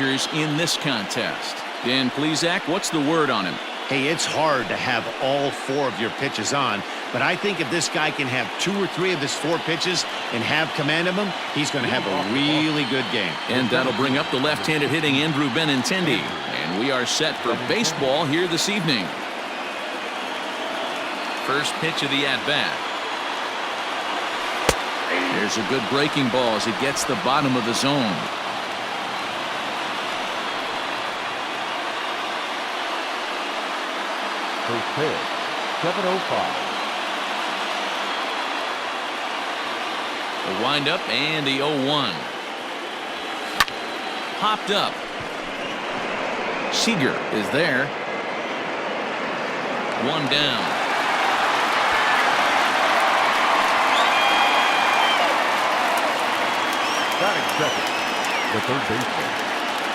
in this contest. Dan Plesac, what's the word on him? Hey, it's hard to have all 4 of your pitches on, but I think if this guy can have 2 or 3 of his 4 pitches and have command of them, he's going to have a really good game. And that'll bring up the left-handed hitting Andrew Benintendi. And we are set for baseball here this evening. First pitch of the at-bat. There's a good breaking ball as it gets the bottom of the zone. First pitch, 7:05. The windup and the 0-1. Popped up. Seager is there. 1 down. Batting second, the third baseman,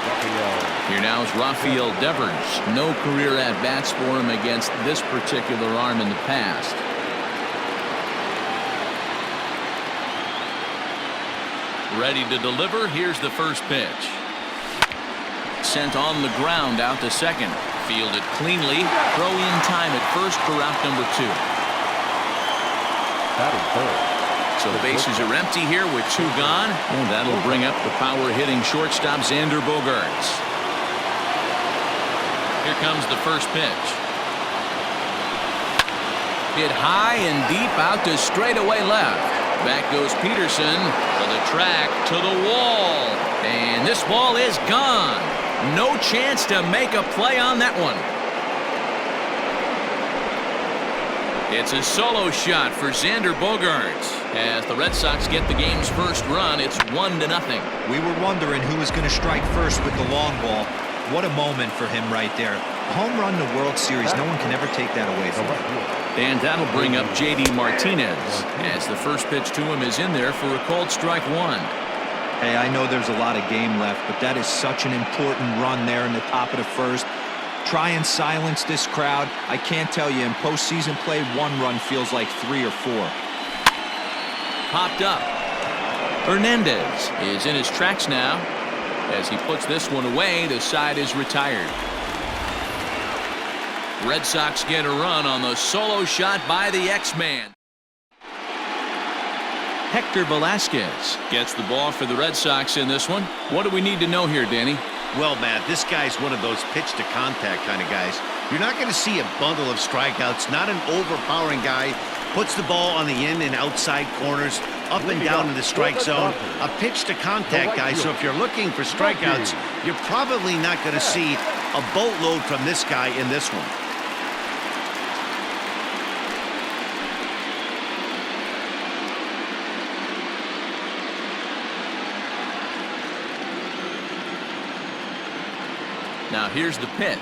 Rafael. Here now is Rafael Devers. No career at-bats for him against this particular arm in the past. Ready to deliver. Here's the first pitch. Sent on the ground out to second. Fielded cleanly. Throw in time at first for out number 2. Batting third. So bases are empty here with 2 gone. And that'll bring up the power-hitting shortstop Xander Bogaerts. Here comes the first pitch. Hit high and deep out to straightaway left. Back goes Peterson to the track, to the wall. And this ball is gone. No chance to make a play on that one. It's a solo shot for Xander Bogaerts. As the Red Sox get the game's first run, it's 1-0. We were wondering who was going to strike first with the long ball. What a moment for him right there. A home run in the World Series, no one can ever take that away from him. And that'll bring up J.D. Martinez as the first pitch to him is in there for a called strike 1. Hey, I know there's a lot of game left, but that is such an important run there in the top of the first. Try and silence this crowd. I can't tell you, in postseason play, 1 run feels like 3 or 4. Popped up. Hernandez is in his tracks now. As he puts this one away, the side is retired. Red Sox get a run on the solo shot by the X-Man. Hector Velasquez gets the ball for the Red Sox in this one. What do we need to know here, Danny? Well, Matt, this guy's one of those pitch-to-contact kind of guys. You're not going to see a bundle of strikeouts, not an overpowering guy. Puts the ball on the in and outside corners, up and down in the strike zone. A pitch-to-contact guy, so if you're looking for strikeouts, you're probably not going to see a boatload from this guy in this one. Now here's the pitch.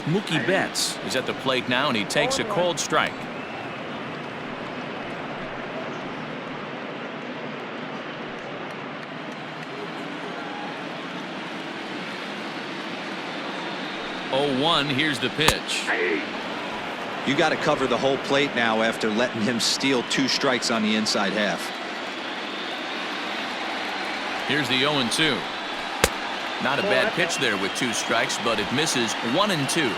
Mookie Betts is at the plate now, and he takes a called strike. Oh, 1, here's the pitch. You got to cover the whole plate now after letting him steal 2 strikes on the inside half. Here's the 0-2. Not a bad pitch there with 2 strikes, but it misses 1-2.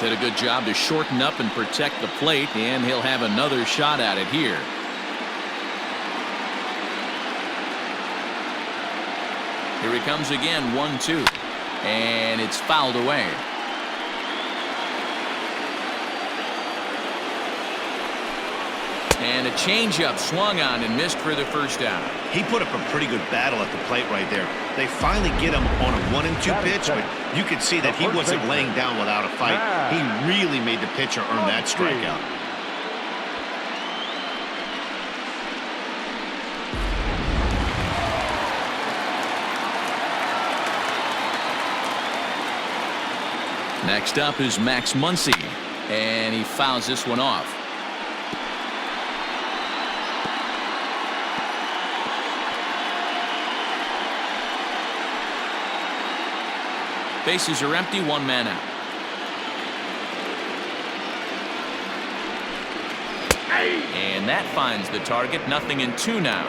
Did a good job to shorten up and protect the plate, and he'll have another shot at it here. Here he comes again, 1-2, and it's fouled away. And a changeup swung on and missed for the first down. He put up a pretty good battle at the plate right there. They finally get him on a 1-2 pitch, but you could see that he wasn't laying down without a fight. He really made the pitcher earn that strikeout. Next up is Max Muncy, and he fouls this one off. Bases are empty, 1 man out. And And that finds the target. 0-2 now.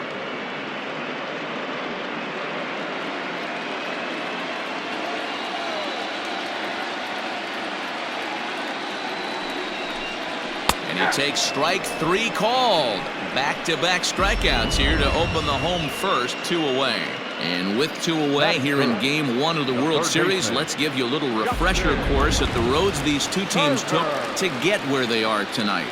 And he takes strike 3 called. Back-to-back strikeouts here to open the home first. 2 away. And with 2 away here in Game 1 of the World Series, let's give you a little refresher course at the roads these two teams took to get where they are tonight.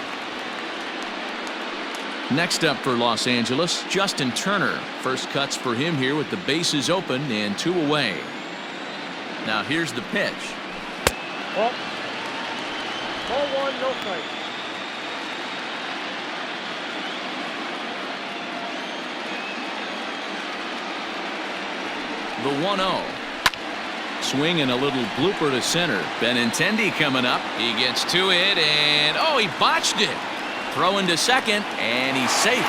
Next up for Los Angeles, Justin Turner. First cuts for him here with the bases open and 2 away. Now here's the pitch. Ball 1, no strike. The 1-0. Swing and a little blooper to center. Benintendi coming up. He gets to it and he botched it. Throw into second and he's safe.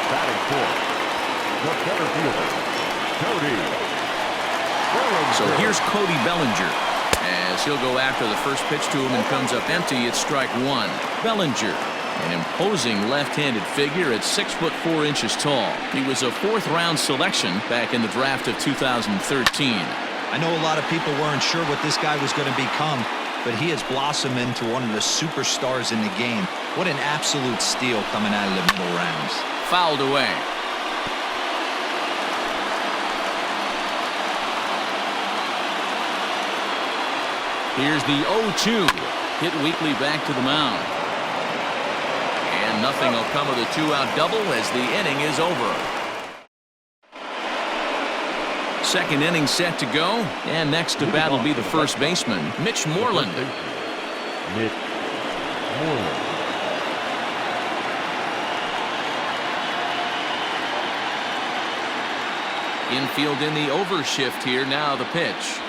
Batting fourth, the center fielder, Cody Bellinger. So here's Cody Bellinger as he'll go after the first pitch to him and comes up empty. It's strike 1. Bellinger, an imposing left-handed figure at 6'4" tall. He was a 4th-round selection back in the draft of 2013. I know a lot of people weren't sure what this guy was going to become, but he has blossomed into one of the superstars in the game. What an absolute steal coming out of the middle rounds. Fouled away. Here's the 0-2. Hit weakly back to the mound. And nothing will come of the 2-out double as the inning is over. Second inning set to go, and next to bat will be the first baseman, Mitch Moreland. Mitch Moreland. Infield in the overshift here. Now the pitch.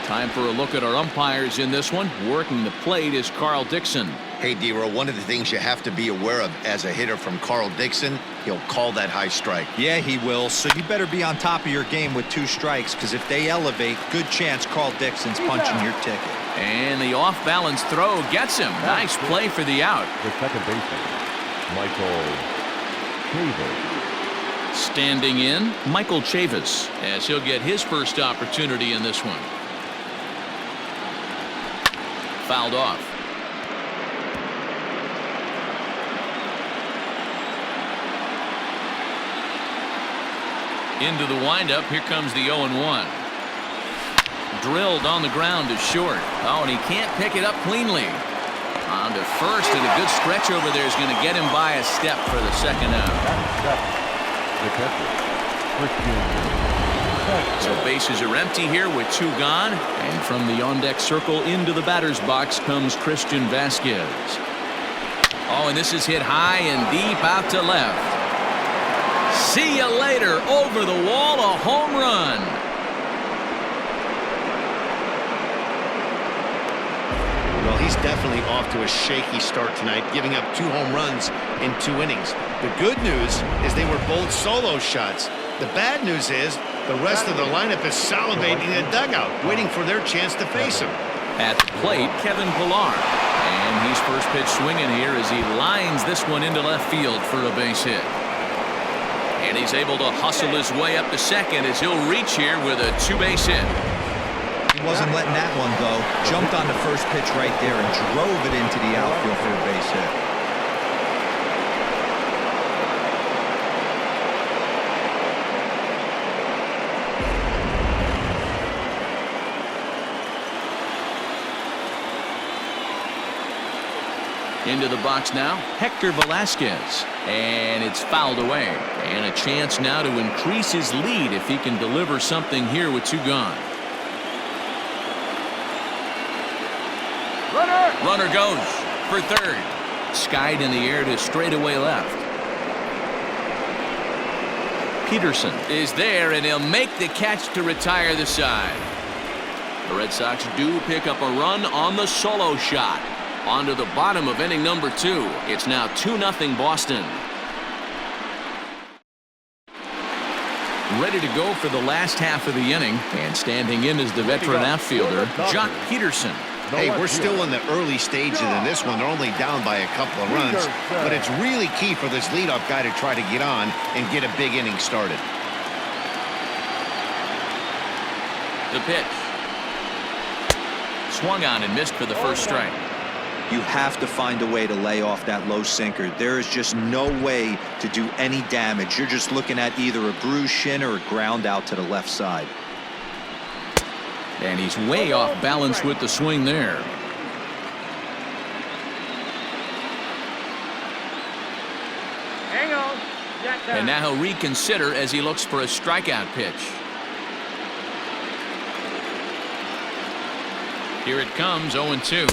Time for a look at our umpires in this one. Working the plate is Carl Dixon. Hey, D-Row, one of the things you have to be aware of as a hitter from Carl Dixon, he'll call that high strike. Yeah, he will. So you better be on top of your game with 2 strikes, because if they elevate, good chance Carl Dixon's punching your ticket. And the off-balance throw gets him. Nice play for the out. The second baseman, Michael Chavis. Standing in, Michael Chavis, as he'll get his first opportunity in this one. Fouled off. Into the windup. Here comes the 0-1. Drilled on the ground to short. And he can't pick it up cleanly. On to first, and a good stretch over there is going to get him by a step for the second out. The catcher, Christian. So bases are empty here with 2 gone. And from the on-deck circle into the batter's box comes Christian Vasquez. And this is hit high and deep out to left. See you later. Over the wall, a home run. Well, he's definitely off to a shaky start tonight, giving up 2 home runs in 2 innings. The good news is they were both solo shots. The bad news is the rest of the lineup is salivating in the dugout, waiting for their chance to face him. At the plate, Kevin Pillar. And he's first pitch swinging here as he lines this one into left field for a base hit. And he's able to hustle his way up to second as he'll reach here with a 2-base hit. He wasn't letting that one go. Jumped on the first pitch right there and drove it into the outfield for a base hit. Into the box now, Hector Velasquez. And it's fouled away. And a chance now to increase his lead if he can deliver something here with 2 gone. Runner goes for third. Skied in the air to straightaway left. Peterson is there, and he'll make the catch to retire the side. The Red Sox do pick up a run on the solo shot. Onto the bottom of inning number 2. It's now 2-0 Boston. Ready to go for the last half of the inning, and standing in is the veteran outfielder, Jock Peterson. Hey, we're still in the early stages in this one. They're only down by a couple of runs, but it's really key for this leadoff guy to try to get on and get a big inning started. The pitch. Swung on and missed for the first strike. You have to find a way to lay off that low sinker. There is just no way to do any damage. You're just looking at either a bruised shin or a ground out to the left side. And he's way off balance with the swing there. Hang on. And now he'll reconsider as he looks for a strikeout pitch. Here it comes, 0-2.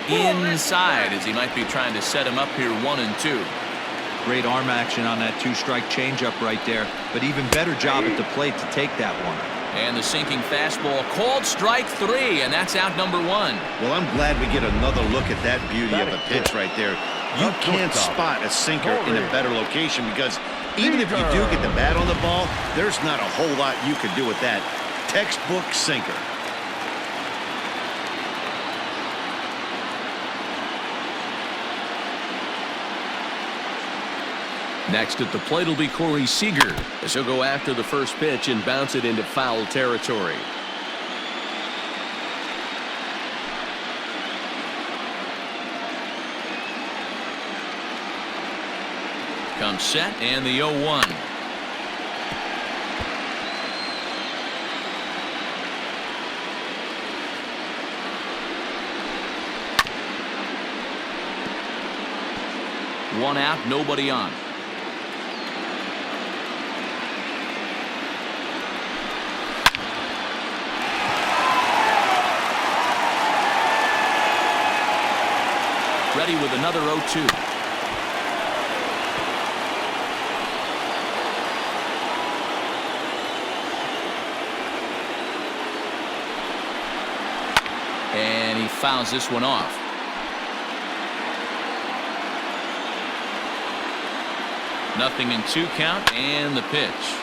Inside, as he might be trying to set him up here, 1-2. Great arm action on that two-strike changeup right there, but even better job at the plate to take that one. And the sinking fastball called strike 3, and that's out number 1. Well, I'm glad we get another look at that beauty of a pitch right there. You can't spot a sinker in a better location because even if you do get the bat on the ball, there's not a whole lot you can do with that. Textbook sinker. Next at the plate will be Corey Seager, as he'll go after the first pitch and bounce it into foul territory. Comes set and the 0-1. One out, nobody on. Ready with another 0-2. And he fouls this one off. Nothing in 2 count and the pitch.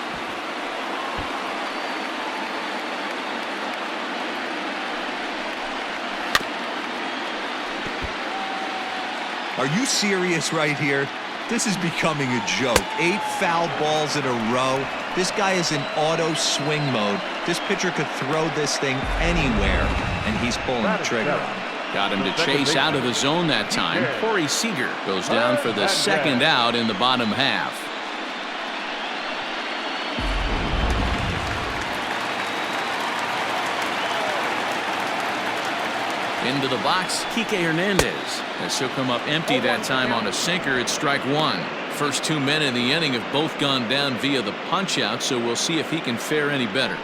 Are you serious right here? This is becoming a joke. 8 foul balls in a row. This guy is in auto swing mode. This pitcher could throw this thing anywhere, and he's pulling the trigger on it. Got him to chase out of the zone that time. Corey Seager goes down for the second out in the bottom half. Into the box, Kike Hernandez. As he'll come up empty that time on a sinker at strike 1. First 2 men in the inning have both gone down via the punch out, so we'll see if he can fare any better.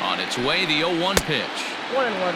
On its way, the 0-1 pitch. 1-1.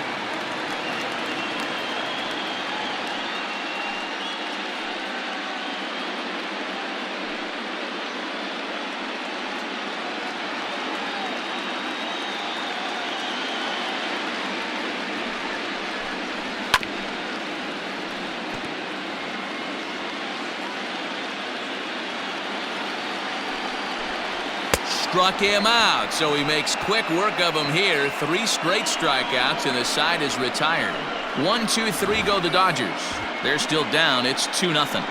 Struck him out, so he makes quick work of him here. 3 straight strikeouts, and the side is retired. 1-2-3 go the Dodgers. They're still down. It's 2-0.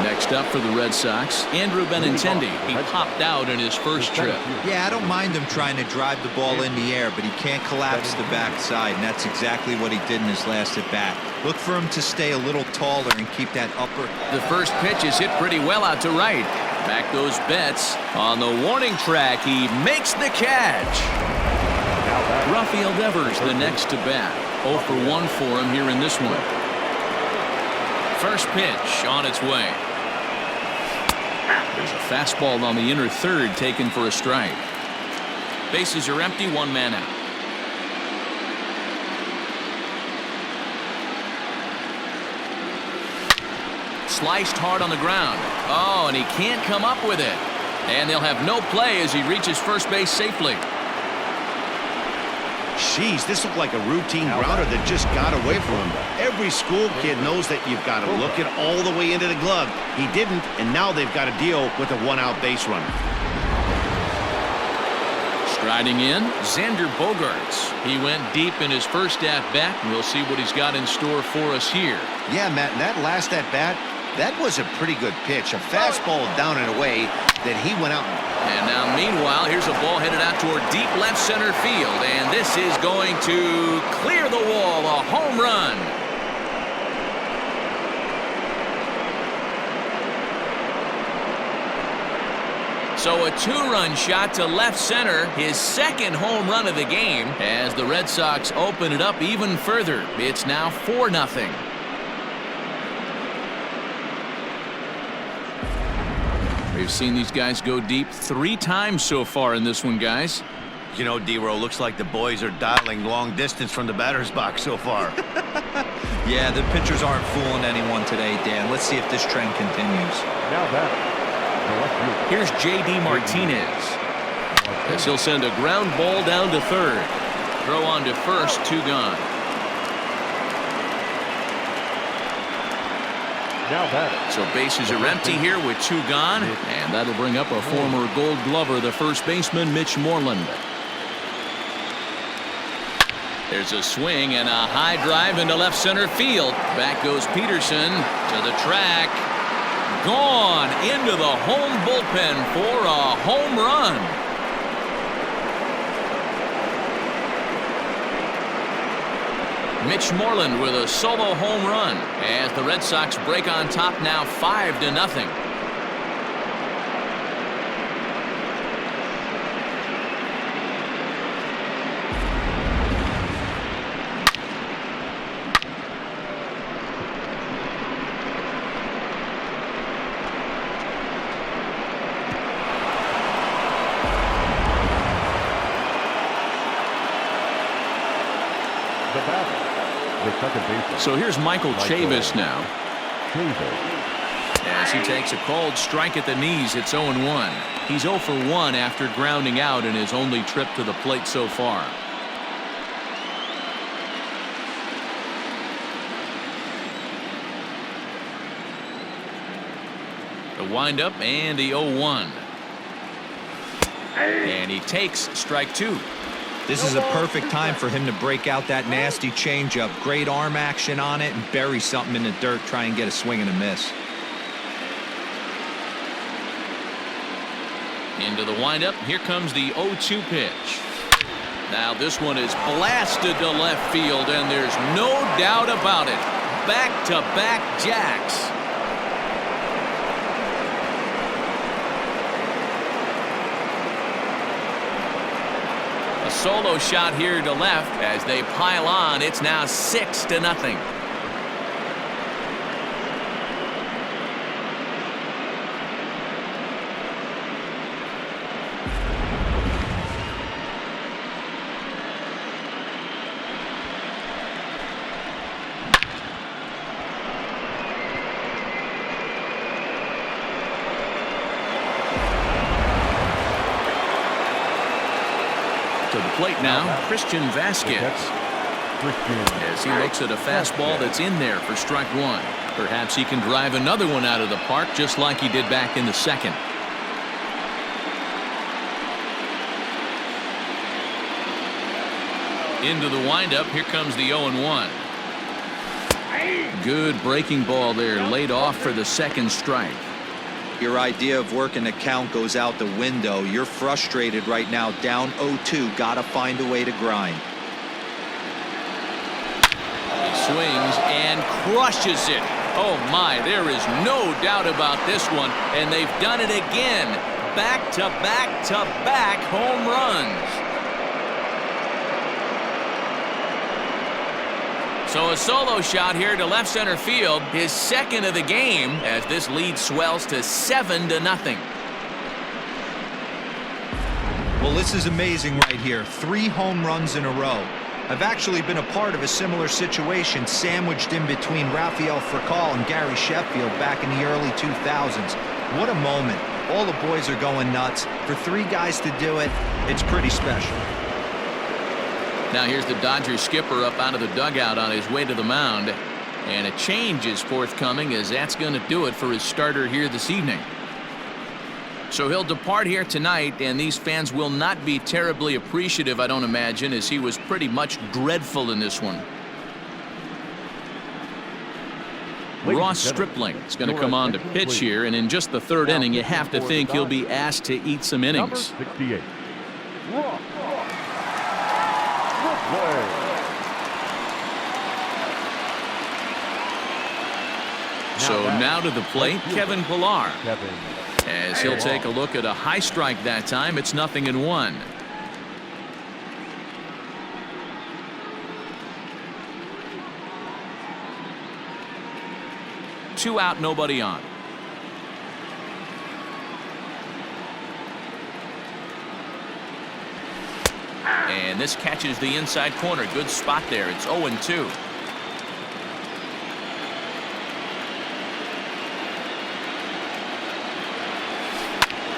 Next up for the Red Sox, Andrew Benintendi. He popped out in his first trip. Yeah, I don't mind him trying to drive the ball in the air, but he can't collapse the backside, and that's exactly what he did in his last at-bat. Look for him to stay a little taller and keep that upper. The first pitch is hit pretty well out to right. Back goes Betts. On the warning track, he makes the catch. Rafael Devers, the next to bat. 0 for 1 for him here in this one. First pitch on its way. There's a fastball on the inner third taken for a strike. Bases are empty, 1 man out. Sliced hard on the ground. Oh, and he can't come up with it. And they'll have no play as he reaches first base safely. Jeez, this looked like a routine grounder that just got away from him. Every school kid knows that you've got to look it all the way into the glove. He didn't, and now they've got to deal with a one-out base runner. Striding in, Xander Bogaerts. He went deep in his first at-bat, and we'll see what he's got in store for us here. Yeah, Matt, and that last at-bat, that was a pretty good pitch. A fastball down and away that he went out. And now, meanwhile, here's a ball headed out toward deep left center field, and this is going to clear the wall, a home run. So a two-run shot to left center, his second home run of the game, as the Red Sox open it up even further. It's now 4-0. We've seen these guys go deep 3 times so far in this one, guys. You know, D-Row, looks like the boys are dialing long distance from the batter's box so far. Yeah, the pitchers aren't fooling anyone today, Dan. Let's see if this trend continues. Now that. Here's J.D. Martinez. As he'll send a ground ball down to third. Throw on to first, 2 gone. Now that. So bases are empty here with 2 gone, and that'll bring up a former Gold Glover, the first baseman, Mitch Moreland. There's a swing and a high drive into left center field. Back goes Peterson to the track. Gone into the home bullpen for a home run. Mitch Moreland with a solo home run as the Red Sox break on top now 5-0. So here's Michael Chavis now. As he takes a cold strike at the knees, it's 0-1. He's 0 for 1 after grounding out in his only trip to the plate so far. The windup and the 0-1. And he takes strike 2. This is a perfect time for him to break out that nasty changeup. Great arm action on it and bury something in the dirt. Try and get a swing and a miss. Into the windup. Here comes the 0-2 pitch. Now this one is blasted to left field, and there's no doubt about it. Back-to-back jacks. A solo shot here to left as they pile on. It's now 6-0. To the plate now, Christian Vasquez. As he looks at a fastball that's in there for strike 1. Perhaps he can drive another one out of the park just like he did back in the second. Into the windup. Here comes the 0-1. Good breaking ball there, laid off for the second strike. Your idea of working the count goes out the window. You're frustrated right now, down 0-2. Gotta find a way to grind. He swings and crushes it. Oh my, there is no doubt about this one, and they've done it again. Back-to-back-to-back home runs. So a solo shot here to left center field, his second of the game, as this lead swells to 7-0. Well, this is amazing right here. 3 home runs in a row. I've actually been a part of a similar situation, sandwiched in between Rafael Furcal and Gary Sheffield back in the early 2000s. What a moment. All the boys are going nuts. For 3 guys to do it, it's pretty special. Now here's the Dodgers skipper up out of the dugout on his way to the mound. And a change is forthcoming, as that's going to do it for his starter here this evening. So he'll depart here tonight, and these fans will not be terribly appreciative, I don't imagine, as he was pretty much dreadful in this one. Ross Stripling is going to come on to pitch here, and in just the third inning, you have to think he'll be asked to eat some innings. Number 68. So now to the plate, Kevin Pillar. As he'll take a look at a high strike that time, it's 0-1. Two out, nobody on. And this catches the inside corner. Good spot there. It's 0-2.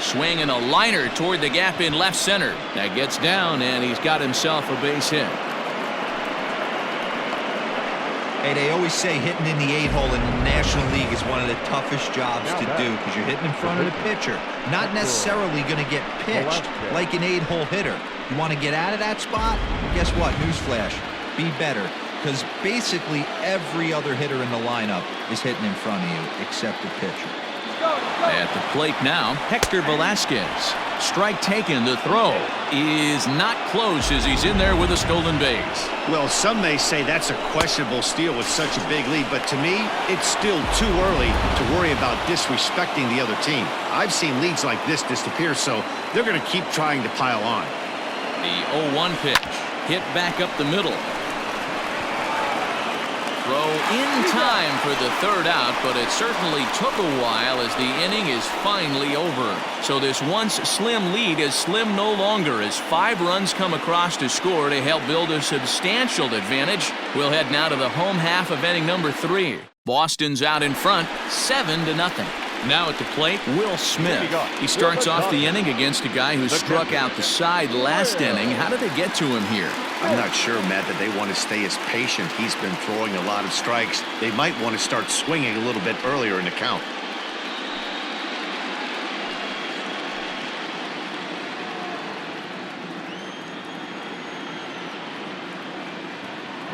Swing and a liner toward the gap in left center. That gets down, and he's got himself a base hit. Hey, they always say hitting in the 8-hole in the National League is one of the toughest jobs to do because you're hitting in front of the pitcher. Not necessarily going to get pitched like an 8-hole hitter. You want to get out of that spot? Guess what? Newsflash. Be better. Because basically every other hitter in the lineup is hitting in front of you except the pitcher. At the plate now, Hector Velasquez. Strike taken. The throw is not close as he's in there with a stolen base. Well, some may say that's a questionable steal with such a big lead, but to me, it's still too early to worry about disrespecting the other team. I've seen leads like this disappear, so they're going to keep trying to pile on. The 0-1 pitch. Hit back up the middle. Throw in time for the third out, but it certainly took a while as the inning is finally over. So this once slim lead is slim no longer as 5 runs come across to score to help build a substantial advantage. We'll head now to the home half of inning number 3. Boston's out in front, 7-0. Now at the plate, Will Smith. He starts off the inning against a guy who struck out the side last inning. How did they get to him here? I'm not sure, Matt, that they want to stay as patient. He's been throwing a lot of strikes. They might want to start swinging a little bit earlier in the count.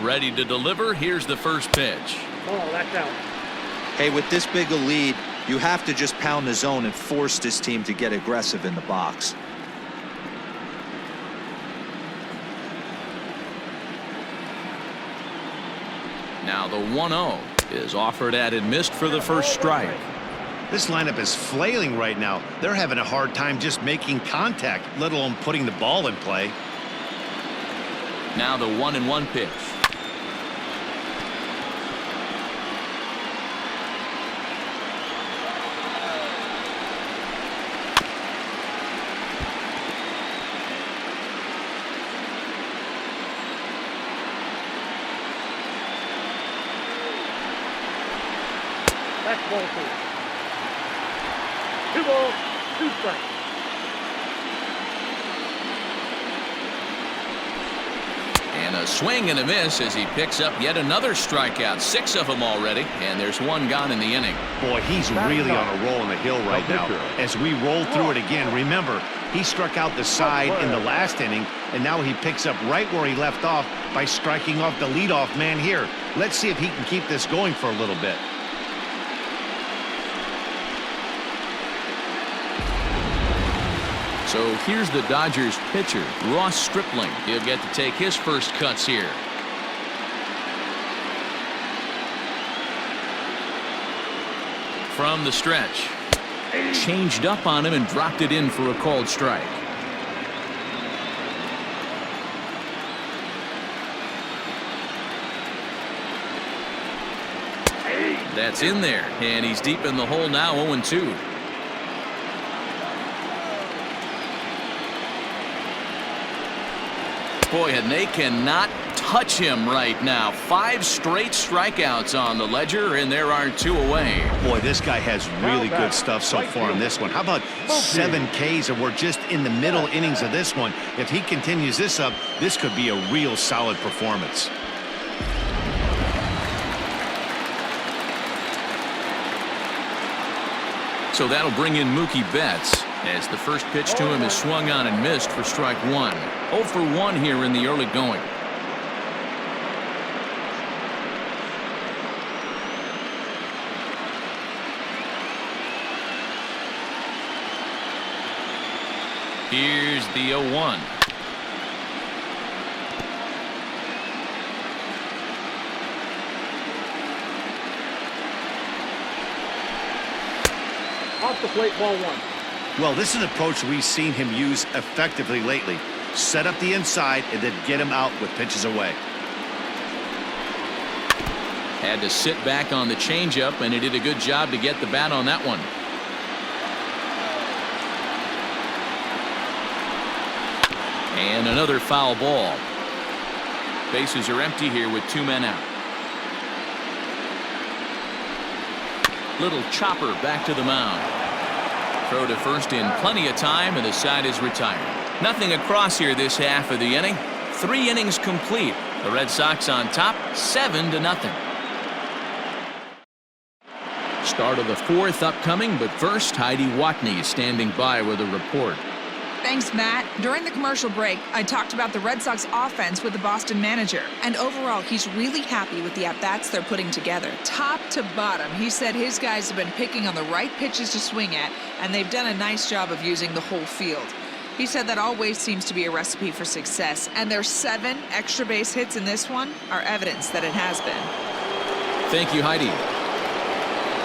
Ready to deliver. Here's the first pitch. Oh, that's out. Hey, with this big a lead, you have to just pound the zone and force this team to get aggressive in the box. Now the 1-0 is offered at and missed for the first strike. This lineup is flailing right now. They're having a hard time just making contact, let alone putting the ball in play. Now the 1-1 pitch. That's ball 2. 2 balls, 2 strikes. And a swing and a miss as he picks up yet another strikeout. 6 of them already, and there's 1 gone in the inning. Boy, he's really on a roll in the hill right now. As we roll through it again, remember, he struck out the side in the last inning, and now he picks up right where he left off by striking off the leadoff man here. Let's see if he can keep this going for a little bit. So here's the Dodgers pitcher, Ross Stripling. He'll get to take his first cuts here. From the stretch. Changed up on him and dropped it in for a called strike. That's in there, and he's deep in the hole now, 0-2. Boy, and they cannot touch him right now. 5 straight strikeouts on the ledger, and there are 2 away. Boy, this guy has really good stuff so far in this one. How about 7 Ks, and we're just in the middle innings of this one. If he continues this up, this could be a real solid performance. So that'll bring in Mookie Betts, as the first pitch to him is swung on and missed for strike 1. 0 for 1 here in the early going. Here's the 0-1. Off the plate, ball 1. Well, this is an approach we've seen him use effectively lately. Set up the inside and then get him out with pitches away. Had to sit back on the changeup, and he did a good job to get the bat on that one. And another foul ball. Bases are empty here with 2 men out. Little chopper back to the mound. Throw to first in plenty of time, and the side is retired. Nothing across here this half of the inning. 3 innings complete. The Red Sox on top, 7-0. Start of the 4th upcoming, but first, Heidi Watney standing by with a report. Thanks, Matt. During the commercial break, I talked about the Red Sox offense with the Boston manager. And overall, he's really happy with the at-bats they're putting together. Top to bottom, he said his guys have been picking on the right pitches to swing at, and they've done a nice job of using the whole field. He said that always seems to be a recipe for success, and their 7 extra base hits in this one are evidence that it has been. Thank you, Heidi.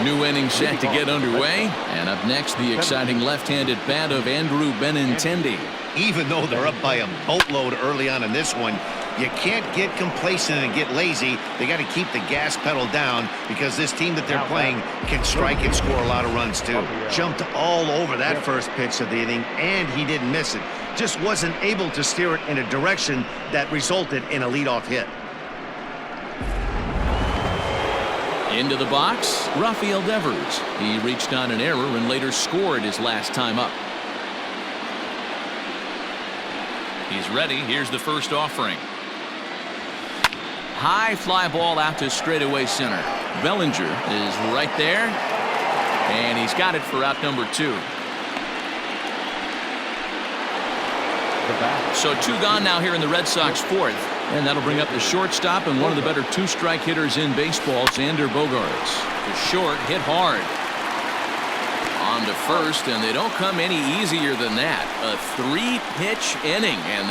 New inning set to get underway, and up next, the exciting left-handed bat of Andrew Benintendi. Even though they're up by a boatload early on in this one, you can't get complacent and get lazy. They got to keep the gas pedal down, because this team that they're playing can strike and score a lot of runs too. Jumped all over that first pitch of the inning, and he didn't miss it. Just wasn't able to steer it in a direction that resulted in a leadoff hit. Into the box, Rafael Devers. He reached on an error and later scored his last time up. He's ready. Here's the first offering. High fly ball out to straightaway center. Bellinger is right there, and he's got it for out number 2. So 2 gone now here in the Red Sox 4th. And that'll bring up the shortstop and one of the better 2-strike hitters in baseball, Xander Bogaerts. The short hit hard. On to first, and they don't come any easier than that. A 3-pitch inning, and